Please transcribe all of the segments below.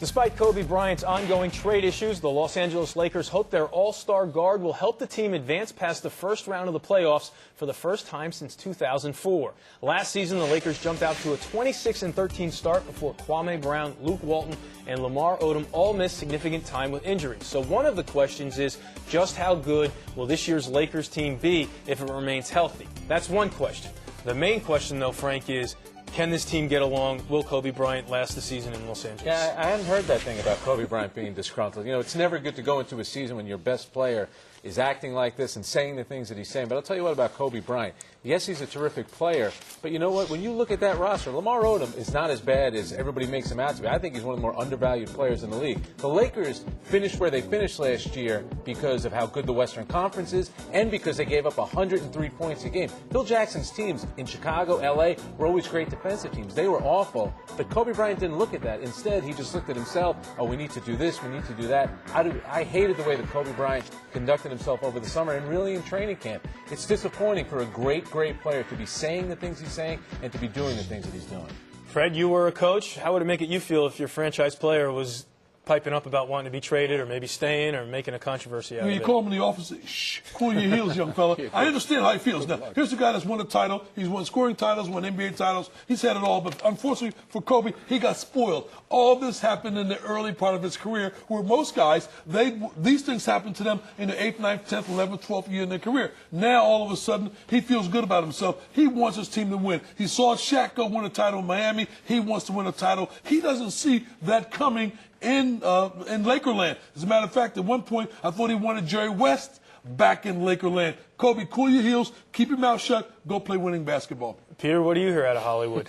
Despite Kobe Bryant's ongoing trade issues, the Los Angeles Lakers hope their all-star guard will help the team advance past the first round of the playoffs for the first time since 2004. Last season, the Lakers jumped out to a 26-13 start before Kwame Brown, Luke Walton, and Lamar Odom all missed significant time with injuries. So one of the questions is, just how good will this year's Lakers team be if it remains healthy? That's one question. The main question, though, Frank, is, can this team get along? Will Kobe Bryant last the season in Los Angeles? Yeah, I hadn't heard that thing about Kobe Bryant being disgruntled. You know, it's never good to go into a season when your best player is acting like this and saying the things that he's saying. But I'll tell you what about Kobe Bryant. Yes, he's a terrific player, but you know what? When you look at that roster, Lamar Odom is not as bad as everybody makes him out to be. I think he's one of the more undervalued players in the league. The Lakers finished where they finished last year because of how good the Western Conference is and because they gave up 103 points a game. Phil Jackson's teams in Chicago, L.A. were always great defensive teams. They were awful, but Kobe Bryant didn't look at that. Instead, he just looked at himself. Oh, we need to do this, we need to do that. I hated the way that Kobe Bryant conducted himself over the summer and really in training camp. It's disappointing for a great player to be saying the things he's saying and to be doing the things that he's doing. Fred, you were a coach. How would it make you feel if your franchise player was piping up about wanting to be traded or maybe staying or making a controversy out of it? You call him in the office, shh, cool your heels, young fella. I understand how he feels. Now, here's a guy that's won a title. He's won scoring titles, won NBA titles. He's had it all, but unfortunately for Kobe, he got spoiled. All this happened in the early part of his career, where most guys, these things happen to them in the 8th, 9th, 10th, 11th, 12th year in their career. Now, all of a sudden, he feels good about himself. He wants his team to win. He saw Shaq go win a title in Miami. He wants to win a title. He doesn't see that coming in Lakerland. As a matter of fact, at one point, I thought he wanted Jerry West back in Lakerland. Kobe, cool your heels, keep your mouth shut, go play winning basketball. Peter, what do you hear out of Hollywood?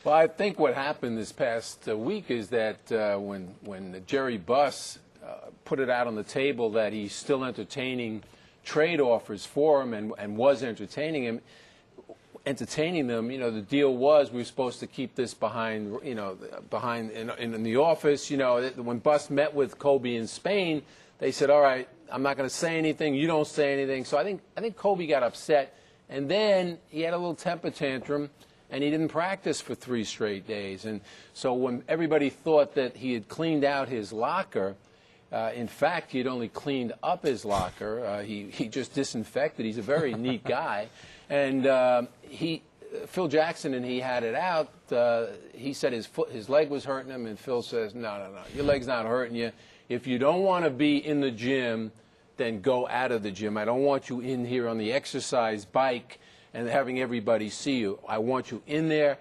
Well, I think what happened this past week is that when Jerry Buss put it out on the table that he's still entertaining trade offers for him and was entertaining them, you know, the deal was we were supposed to keep this behind, you know, in the office. You know, when Buss met with Kobe in Spain, they said, all right, I'm not going to say anything, you don't say anything. So I think Kobe got upset, and then he had a little temper tantrum, and he didn't practice for 3 straight days. And so when everybody thought that he had cleaned out his locker, in fact, he had only cleaned up his locker. He just disinfected. He's a very neat guy. And Phil Jackson and he had it out. He said his leg was hurting him, and Phil says, no, your leg's not hurting you. If you don't want to be in the gym, then go out of the gym. I don't want you in here on the exercise bike and having everybody see you. I want you in there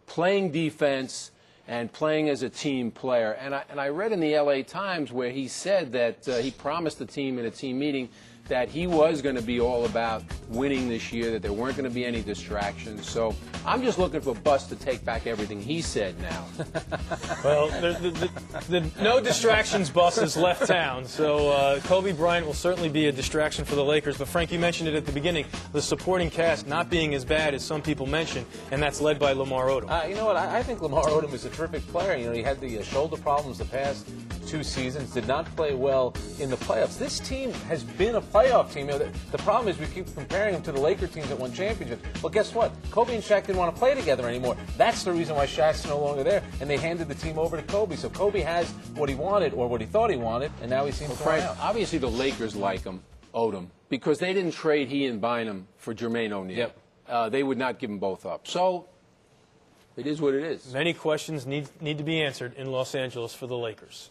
playing defense and playing as a team player. And I read in the L.A. Times where he said that he promised the team in a team meeting that he was going to be all about winning this year, that there weren't going to be any distractions. So I'm just looking for Buss to take back everything he said now. Well, the no distractions Buss has left town, so Kobe Bryant will certainly be a distraction for the Lakers. But Frank, you mentioned it at the beginning, the supporting cast not being as bad as some people mention, and that's led by Lamar Odom. You know what? I think Lamar Odom is a terrific player. You know, he had the shoulder problems the past 2 seasons, did not play well in the playoffs. This team has been a playoff team. You know, the problem is we keep comparing them to the Laker teams that won championships. Well, guess what? Kobe and Shaq didn't want to play together anymore. That's the reason why Shaq's no longer there, and they handed the team over to Kobe. So Kobe has what he wanted, or what he thought he wanted, and now he seems to Frank, obviously the Lakers like him, Odom, because they didn't trade he and Bynum for Jermaine O'Neal. Yep. They would not give them both up. So it is what it is. Many questions need to be answered in Los Angeles for the Lakers.